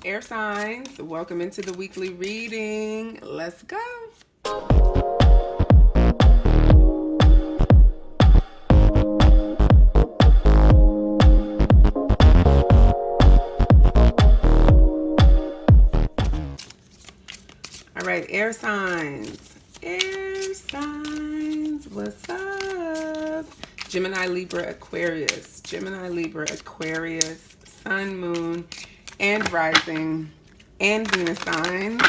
Air signs, welcome into the weekly reading. Let's go. All right, air signs. Air signs, what's up? Gemini, Libra, Aquarius. Gemini, Libra, Aquarius, Sun, Moon, and Rising, and Venus signs.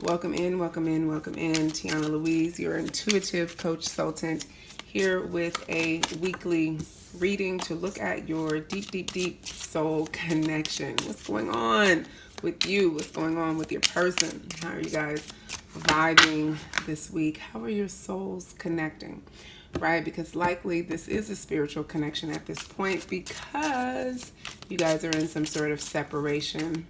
Welcome in, welcome in, welcome in. Tiana Louise, your intuitive coach consultant, here with a weekly reading to look at your deep, deep, deep soul connection. What's going on with you? What's going on with your person? How are you guys vibing this week? How are your souls connecting? Right? Because likely this is a spiritual connection at this point because you guys are in some sort of separation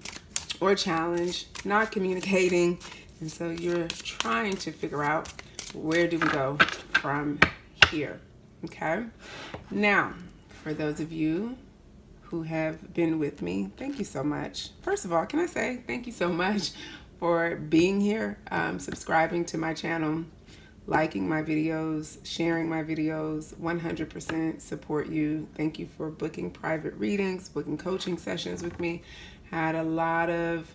or challenge, not communicating. And so you're trying to figure out, where do we go from here? Okay. Now, for those of you who have been with me, thank you so much. First of all, can I say thank you so much for being here, subscribing to my channel, liking my videos, sharing my videos. 100% support you. Thank you for booking private readings, booking coaching sessions with me. Had a lot of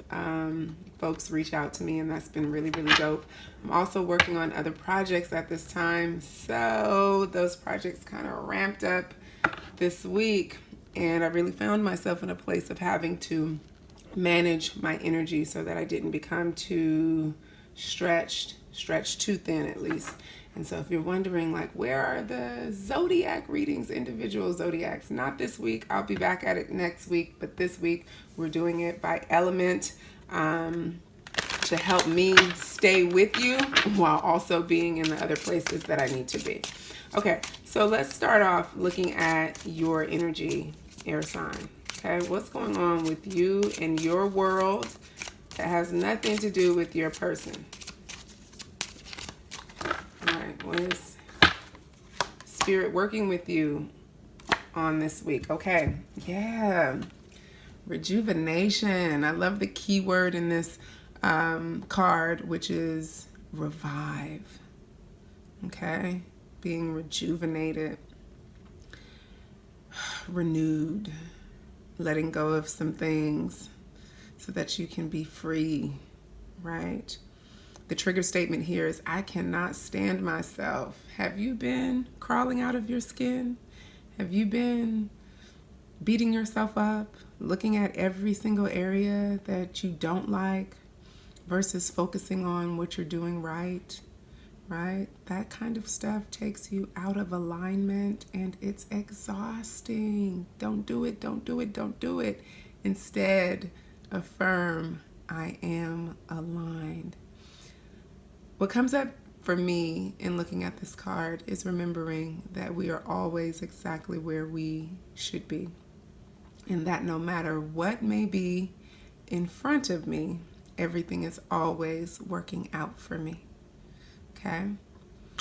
folks reach out to me, and that's been really, really dope. I'm also working on other projects at this time, so those projects kind of ramped up this week, and I really found myself in a place of having to manage my energy so that I didn't become too stretched too thin at least. And so if you're wondering, like, where are the Zodiac readings, individual Zodiacs? Not this week. I'll be back at it next week. But this week, we're doing it by element to help me stay with you while also being in the other places that I need to be. Okay, so let's start off looking at your energy, air sign. Okay, what's going on with you and your world that has nothing to do with your person? What is Spirit working with you on this week? Okay, yeah, rejuvenation. I love the key word in this card, which is revive. Okay, being rejuvenated, renewed, letting go of some things so that you can be free, right? The trigger statement here is, I cannot stand myself. Have you been crawling out of your skin? Have you been beating yourself up, looking at every single area that you don't like versus focusing on what you're doing right? Right? That kind of stuff takes you out of alignment, and it's exhausting. Don't do it, don't do it, don't do it. Instead, affirm, I am aligned. What comes up for me in looking at this card is remembering that we are always exactly where we should be, and that no matter what may be in front of me, everything is always working out for me. Okay?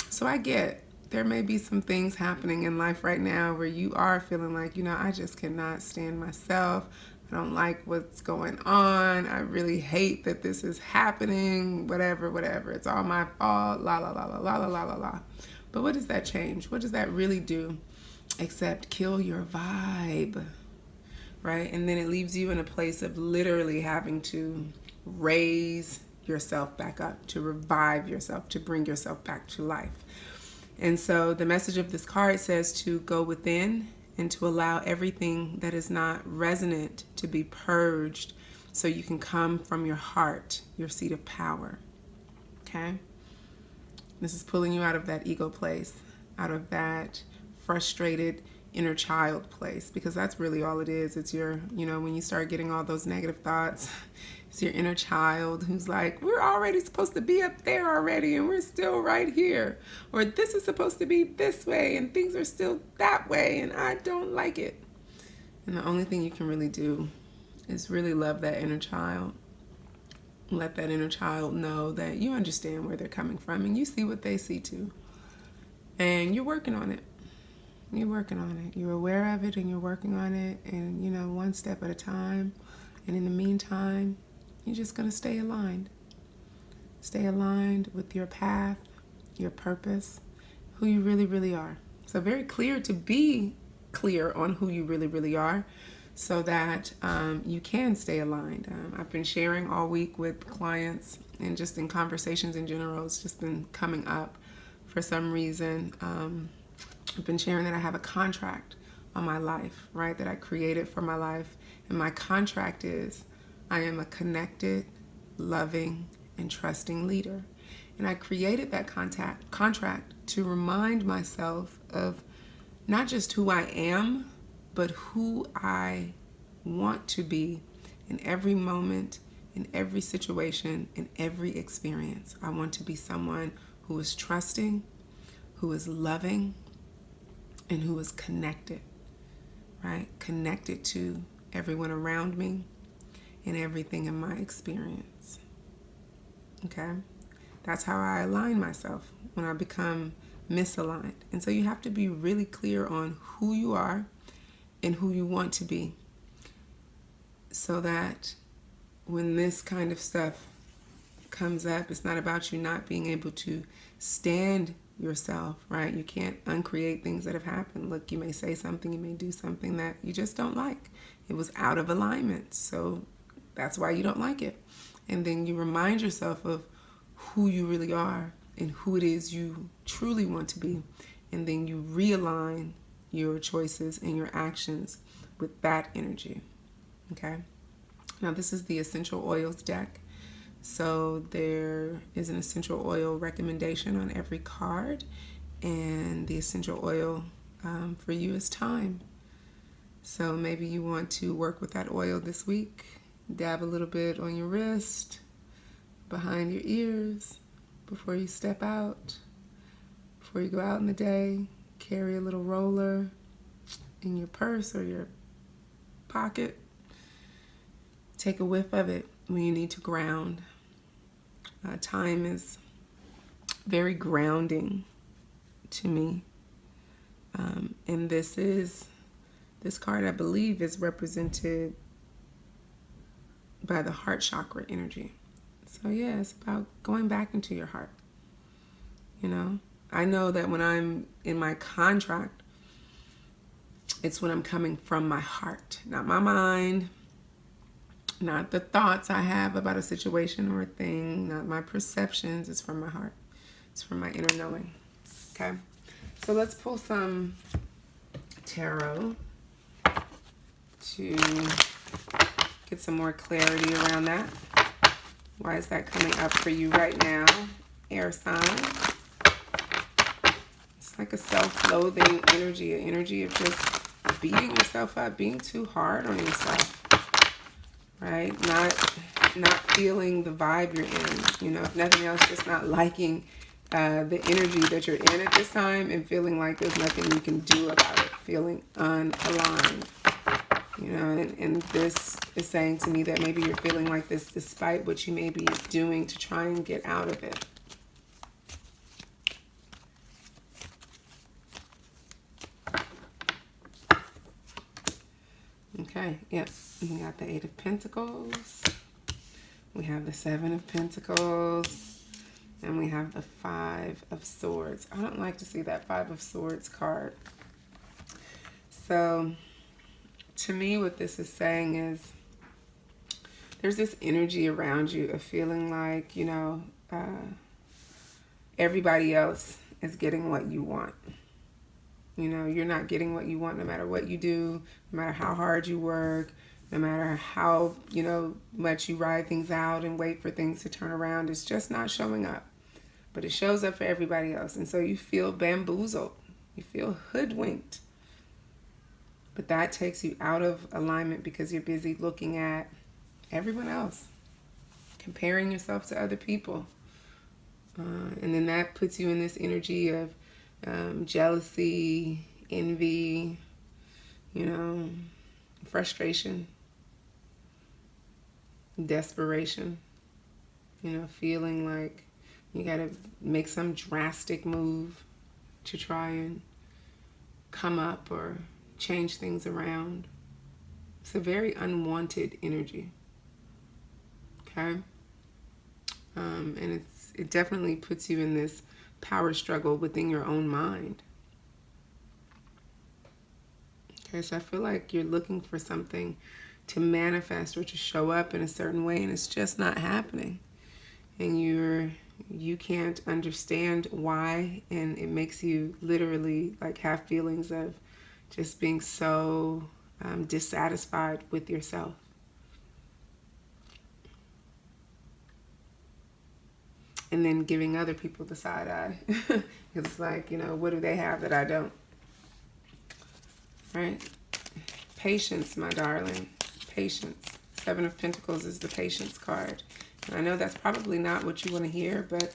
So I get there may be some things happening in life right now where you are feeling like, I just cannot stand myself. I don't like what's going on. I really hate that this is happening. Whatever. It's all my fault. La la la la la la la la la. But what does that change? What does that really do? Except kill your vibe, right? And then it leaves you in a place of literally having to raise yourself back up, to revive yourself, to bring yourself back to life. And so the message of this card says to go within and to allow everything that is not resonant to be purged so you can come from your heart, your seat of power. Okay? This is pulling you out of that ego place, out of that frustrated inner child place, because that's really all it is. It's your, when you start getting all those negative thoughts, it's your inner child who's like, we're already supposed to be up there already and we're still right here. Or this is supposed to be this way and things are still that way and I don't like it. And the only thing you can really do is really love that inner child. Let that inner child know that you understand where they're coming from and you see what they see too. And you're working on it. You're working on it. You're aware of it and you're working on it. And, one step at a time. And in the meantime, you're just going to stay aligned. Stay aligned with your path, your purpose, who you really, really are. So very clear to be clear on who you really, really are so that you can stay aligned. I've been sharing all week with clients and just in conversations in general. It's just been coming up for some reason. I've been sharing that I have a contract on my life, right, that I created for my life. And my contract is I am a connected, loving, and trusting leader. And I created that contract to remind myself of not just who I am, but who I want to be in every moment, in every situation, in every experience. I want to be someone who is trusting, who is loving, and who is connected, right? Connected to everyone around me and everything in my experience. Okay? That's how I align myself when I become misaligned. And so you have to be really clear on who you are and who you want to be so that when this kind of stuff comes up, it's not about you not being able to stand yourself, right? You can't uncreate things that have happened. Look, you may say something, you may do something that you just don't like. It was out of alignment, so that's why you don't like it. And then you remind yourself of who you really are and who it is you truly want to be. And then you realign your choices and your actions with that energy. Okay? Now, this is the essential oils deck. So there is an essential oil recommendation on every card. And the essential oil for you is time. So maybe you want to work with that oil this week. Dab a little bit on your wrist, behind your ears, before you step out, before you go out in the day. Carry a little roller in your purse or your pocket. Take a whiff of it when you need to ground. Time is very grounding to me. And this card, I believe, is represented by the heart chakra energy. So yeah, it's about going back into your heart. You know, I know that when I'm in my contract, it's when I'm coming from my heart, not my mind, not the thoughts I have about a situation or a thing, not my perceptions. It's from my heart. It's from my inner knowing. Okay, so let's pull some tarot to get some more clarity around that. Why is that coming up for you right now, air sign? It's like a self-loathing energy, an energy of just beating yourself up, being too hard on yourself, right? Not feeling the vibe you're in. You know, if nothing else, just not liking the energy that you're in at this time and feeling like there's nothing you can do about it, feeling unaligned. You know, and this is saying to me that maybe you're feeling like this despite what you may be doing to try and get out of it. Okay, yep. We got the Eight of Pentacles. We have the Seven of Pentacles. And we have the Five of Swords. I don't like to see that Five of Swords card. So to me, what this is saying is there's this energy around you of feeling like, you know, everybody else is getting what you want. You know, you're not getting what you want no matter what you do, no matter how hard you work, no matter how, you know, much you ride things out and wait for things to turn around. It's just not showing up. But it shows up for everybody else. And so you feel bamboozled. You feel hoodwinked. But that takes you out of alignment because you're busy looking at everyone else, comparing yourself to other people. And then that puts you in this energy of jealousy, envy, you know, frustration, desperation, you know, feeling like you got to make some drastic move to try and come up or change things around. It's a very unwanted energy. Okay? And it definitely puts you in this power struggle within your own mind. Okay, so I feel like you're looking for something to manifest or to show up in a certain way, and it's just not happening. And you can't understand why, and it makes you literally like have feelings of just being so dissatisfied with yourself. And then giving other people the side eye. Because it's like, you know, what do they have that I don't? Right? Patience, my darling. Patience. 7 of Pentacles is the patience card. And I know that's probably not what you want to hear, but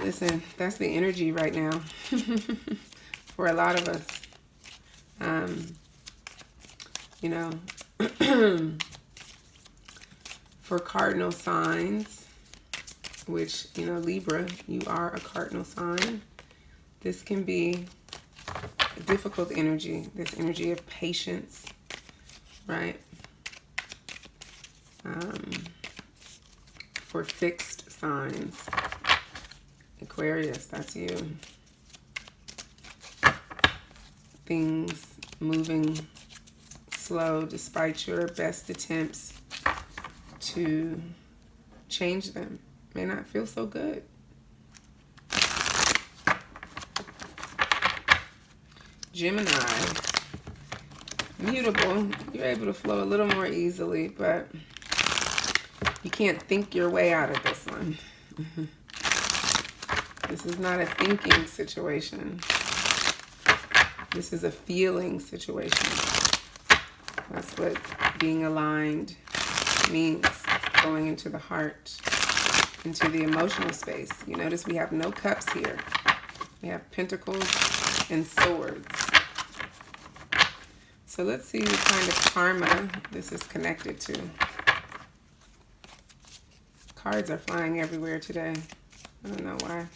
listen, that's the energy right now for a lot of us. You know, for cardinal signs, which, you know, Libra, you are a cardinal sign. This can be a difficult energy, this energy of patience, right? For fixed signs, Aquarius, that's you. Things moving slow despite your best attempts to change them. May not feel so good. Gemini, mutable. You're able to flow a little more easily, but you can't think your way out of this one. This is not a thinking situation. This is a feeling situation. That's what being aligned means. Going into the heart, into the emotional space. You notice we have no cups here. We have pentacles and swords. So let's see what kind of karma this is connected to. Cards are flying everywhere today. I don't know why.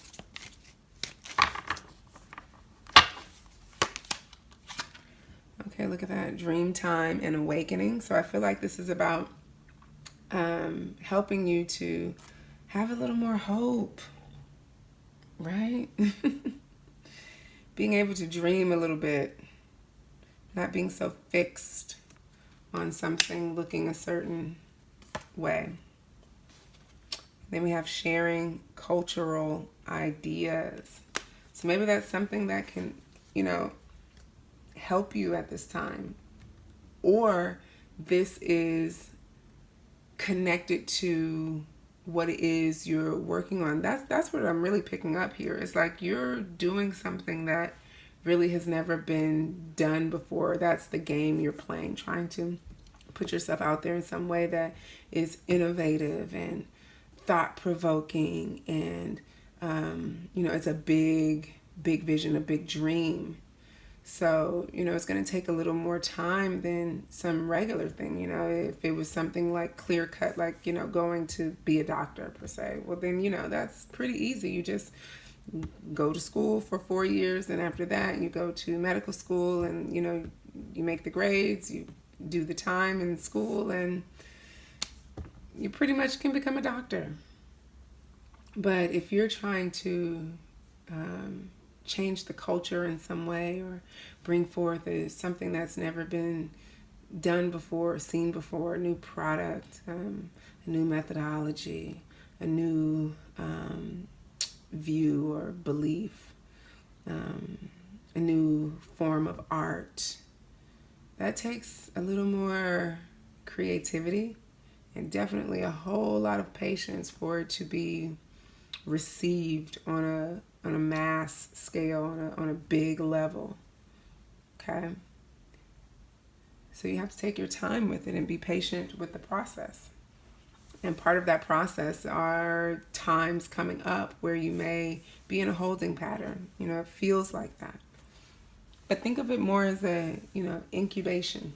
Okay, look at that. Dream time and awakening. So I feel like this is about helping you to have a little more hope, right? Being able to dream a little bit, not being so fixed on something looking a certain way. Then we have sharing cultural ideas. So maybe that's something that can, you know, help you at this time. Or this is connected to what it is you're working on. That's what I'm really picking up here. It's like you're doing something that really has never been done before. That's the game you're playing, trying to put yourself out there in some way that is innovative and thought-provoking, and you know, it's a big vision, a big dream. So, you know, it's going to take a little more time than some regular thing. You know, if it was something like clear cut, like, you know, going to be a doctor per se, well then, you know, that's pretty easy. You just go to school for 4 years, and after that you go to medical school, and, you know, you make the grades, you do the time in school, and you pretty much can become a doctor. But if you're trying to change the culture in some way, or bring forth something that's never been done before or seen before, a new product, a new methodology, a new view or belief, a new form of art, that takes a little more creativity and definitely a whole lot of patience for it to be received on a mass scale, on a big level. Okay? So you have to take your time with it and be patient with the process. And part of that process are times coming up where you may be in a holding pattern. You know, it feels like that. But think of it more as a, you know, incubation.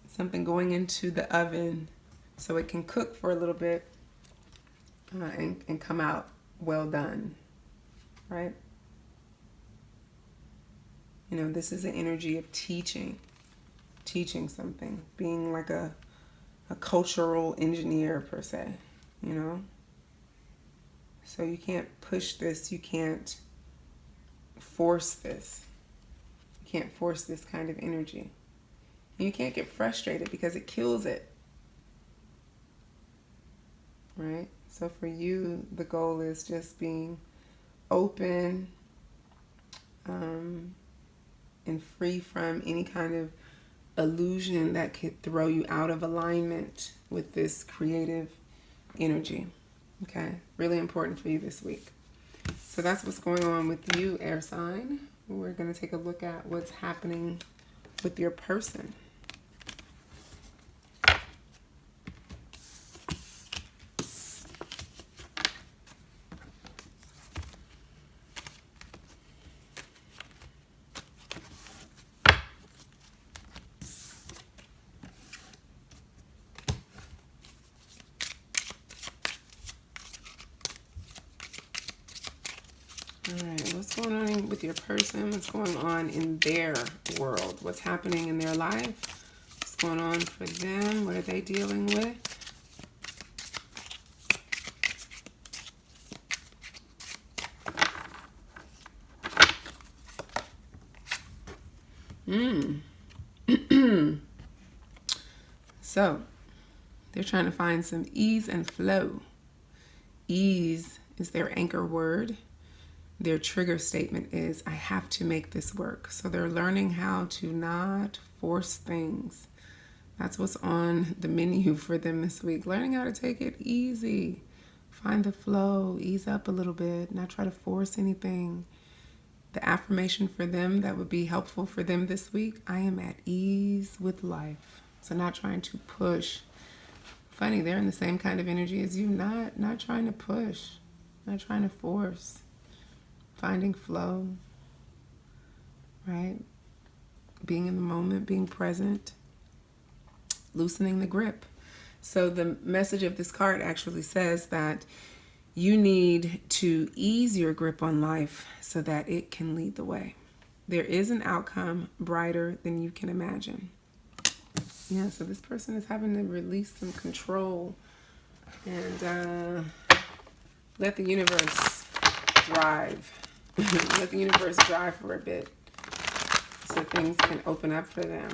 Something going into the oven so it can cook for a little bit and come out well done, right? You know, this is an energy of teaching. teaching something, being like a cultural engineer per se, you know? So you can't push this, you can't force this. You can't force this kind of energy. And you can't get frustrated because it kills it. Right? So for you, the goal is just being open and free from any kind of illusion that could throw you out of alignment with this creative energy. Okay? Really important for you this week. So that's what's going on with you, air sign. We're going to take a look at what's happening with your person. All right, what's going on with your person? What's going on in their world? What's happening in their life? What's going on for them? What are they dealing with? So, they're trying to find some ease and flow. Ease is their anchor word. Their trigger statement is, I have to make this work. So they're learning how to not force things. That's what's on the menu for them this week. Learning how to take it easy. Find the flow. Ease up a little bit. Not try to force anything. The affirmation for them that would be helpful for them this week, I am at ease with life. So not trying to push. Funny, they're in the same kind of energy as you. Not trying to push. Not trying to force. Finding flow, right? Being in the moment, being present, loosening the grip. So the message of this card actually says that you need to ease your grip on life so that it can lead the way. There is an outcome brighter than you can imagine. Yeah, so this person is having to release some control and let the universe drive. Let the universe drive for a bit so things can open up for them.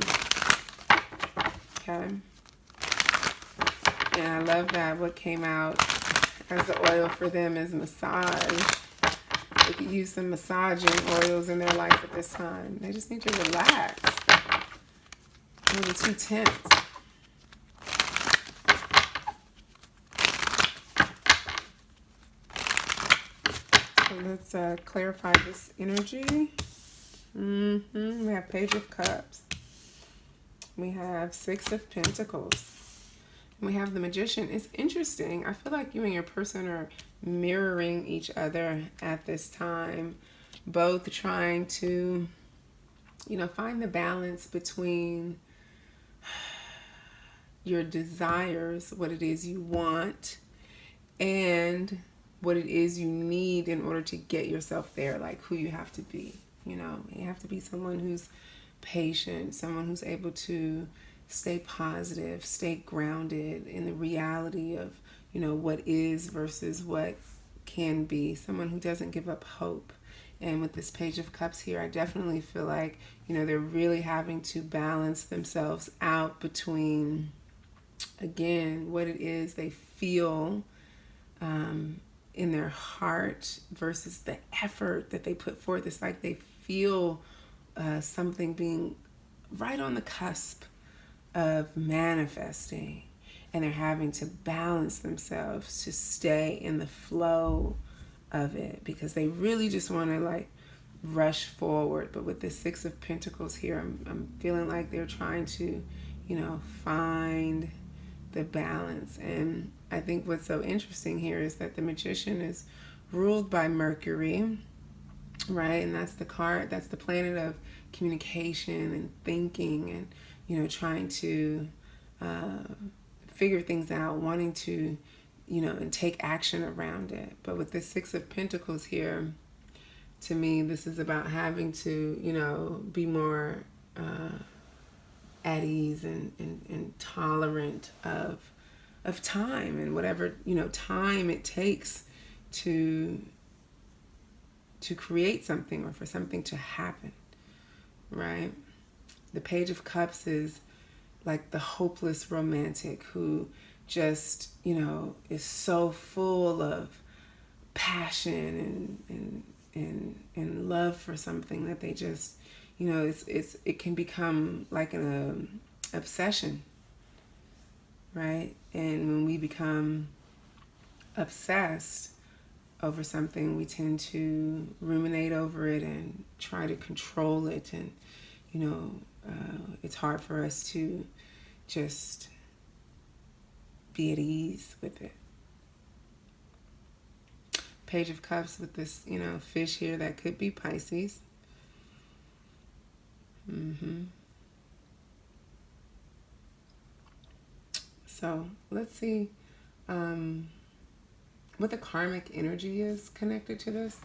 Okay? And I love that what came out as the oil for them is massage. They could use some massaging oils in their life at this time. They just need to relax. Maybe too tense. Let's clarify this energy. We have Page of Cups. We have Six of Pentacles. And we have the Magician. It's interesting. I feel like you and your person are mirroring each other at this time. Both trying to, find the balance between your desires, what it is you want, and what it is you need in order to get yourself there, like who you have to be. You have to be someone who's patient, someone who's able to stay positive, stay grounded in the reality of, what is versus what can be, someone who doesn't give up hope. And with this Page of Cups here, I definitely feel like, they're really having to balance themselves out between, again, what it is they feel in their heart versus the effort that they put forth. It's like they feel something being right on the cusp of manifesting, and they're having to balance themselves to stay in the flow of it because they really just want to rush forward. But with the Six of Pentacles here, I'm feeling like they're trying to, find the balance. And I think what's so interesting here is that the Magician is ruled by Mercury, right? And that's the card, that's the planet of communication and thinking and, trying to figure things out, wanting to, and take action around it. But with the Six of Pentacles here, to me, this is about having to, be more at ease and tolerant of time and whatever, time it takes to create something or for something to happen, right? The Page of Cups is like the hopeless romantic who just, is so full of passion and love for something that they just, it can become like an obsession, right? And when we become obsessed over something, we tend to ruminate over it and try to control it, and it's hard for us to just be at ease with it. Page of Cups with this, fish here that could be Pisces. So let's see what the karmic energy is connected to this.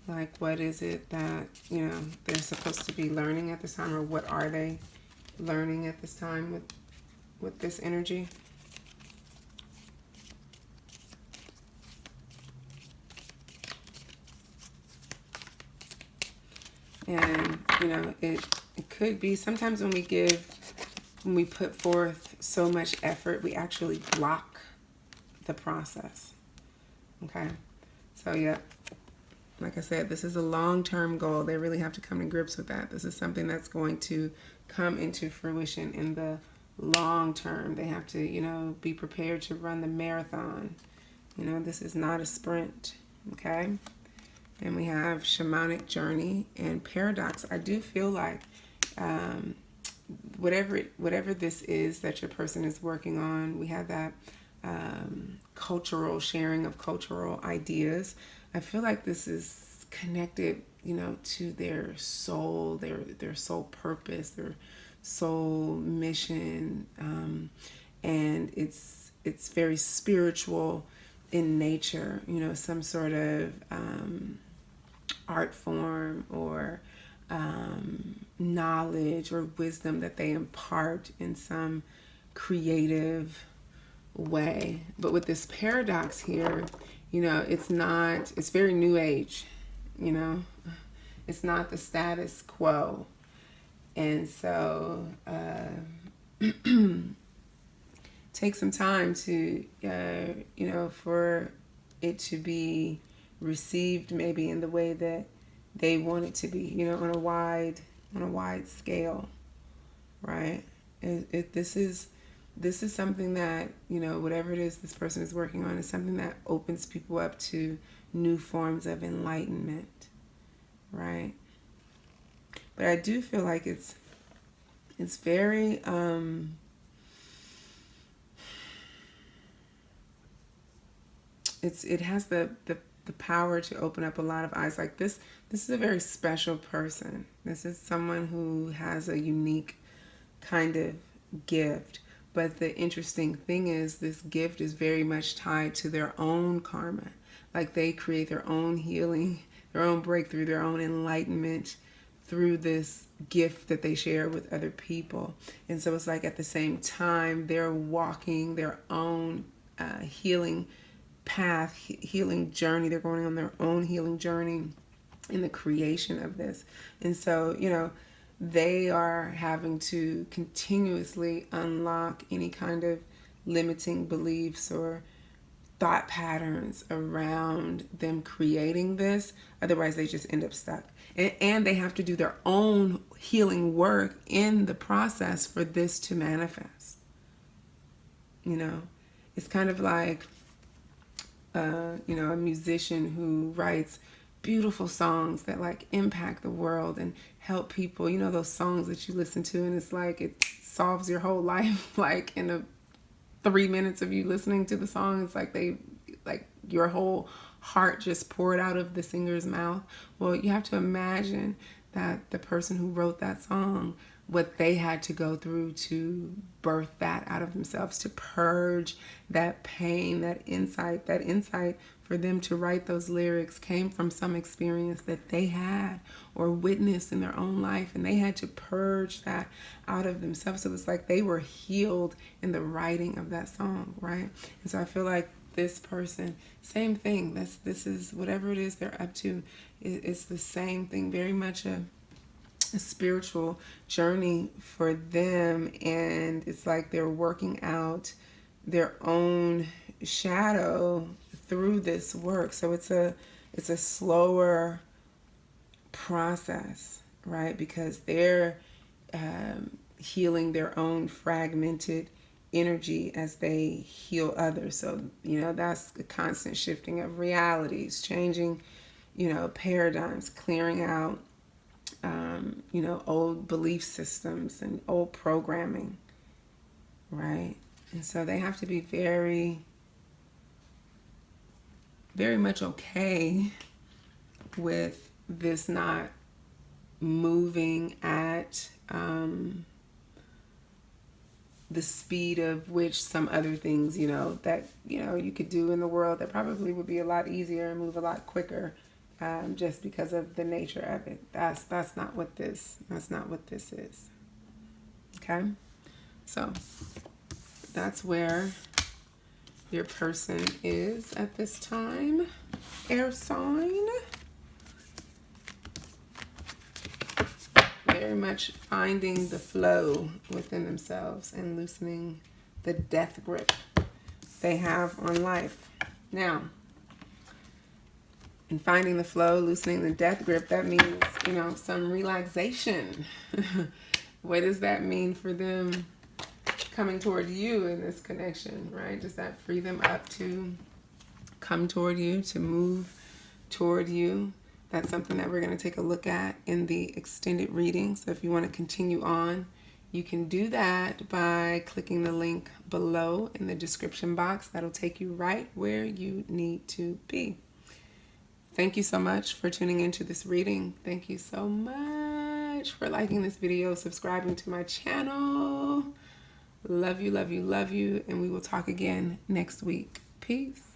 Like, what is it that, they're supposed to be learning at this time, or what are they learning at this time with this energy? And, it could be sometimes when we put forth so much effort, we actually block the process. Okay. So, yeah, like I said, this is a long-term goal. They really have to come to grips with that. This is something that's going to come into fruition in the long term. They have to, be prepared to run the marathon. This is not a sprint. Okay. And we have shamanic journey and paradox. I do feel like whatever this is that your person is working on, we have that cultural sharing of cultural ideas. I feel like this is connected, to their soul, their soul purpose, their soul mission, and it's very spiritual in nature. Some sort of art form or knowledge or wisdom that they impart in some creative way. But with this paradox here, it's very new age, it's not the status quo. And so take some time to, for it to be received maybe in the way that they want it to be, on a wide scale, right? This is something that, whatever it is this person is working on is something that opens people up to new forms of enlightenment, right? But I do feel like it's very it has the power to open up a lot of eyes. Like this is a very special person. This is someone who has a unique kind of gift. But the interesting thing is this gift is very much tied to their own karma. Like they create their own healing, their own breakthrough, their own enlightenment through this gift that they share with other people. And so it's like at the same time, they're walking their own healing path, healing journey. They're going on their own healing journey in the creation of this. And so, they are having to continuously unlock any kind of limiting beliefs or thought patterns around them creating this. Otherwise, they just end up stuck. And they have to do their own healing work in the process for this to manifest. It's kind of like, a musician who writes beautiful songs that like impact the world and help people. Those songs that you listen to and it's like it solves your whole life. Like in the 3 minutes of you listening to the song, it's like your whole heart just poured out of the singer's mouth. Well, you have to imagine that the person who wrote that song what they had to go through to birth that out of themselves, to purge that pain, that insight for them to write those lyrics came from some experience that they had or witnessed in their own life, and they had to purge that out of themselves. So it's like they were healed in the writing of that song, right? And so I feel like this person, same thing. This is whatever it is they're up to. It's the same thing, very much a spiritual journey for them, and it's like they're working out their own shadow through this work. So it's a slower process, right? Because they're healing their own fragmented energy as they heal others. So, that's a constant shifting of realities, changing, paradigms, clearing out, old belief systems and old programming, right? And so they have to be very, very much okay with this not moving at the speed of which some other things, that, you could do in the world that probably would be a lot easier and move a lot quicker, just because of the nature of it. That's not what this is. Okay? So that's where your person is at this time, air sign. Very much finding the flow within themselves and loosening the death grip they have on life. Now, in finding the flow, loosening the death grip, that means, some relaxation. What does that mean for them coming toward you in this connection, right? Does that free them up to come toward you, to move toward you? That's something that we're going to take a look at in the extended reading. So if you want to continue on, you can do that by clicking the link below in the description box. That'll take you right where you need to be. Thank you so much for tuning into this reading. Thank you so much for liking this video, subscribing to my channel. Love you, love you, love you. And we will talk again next week. Peace.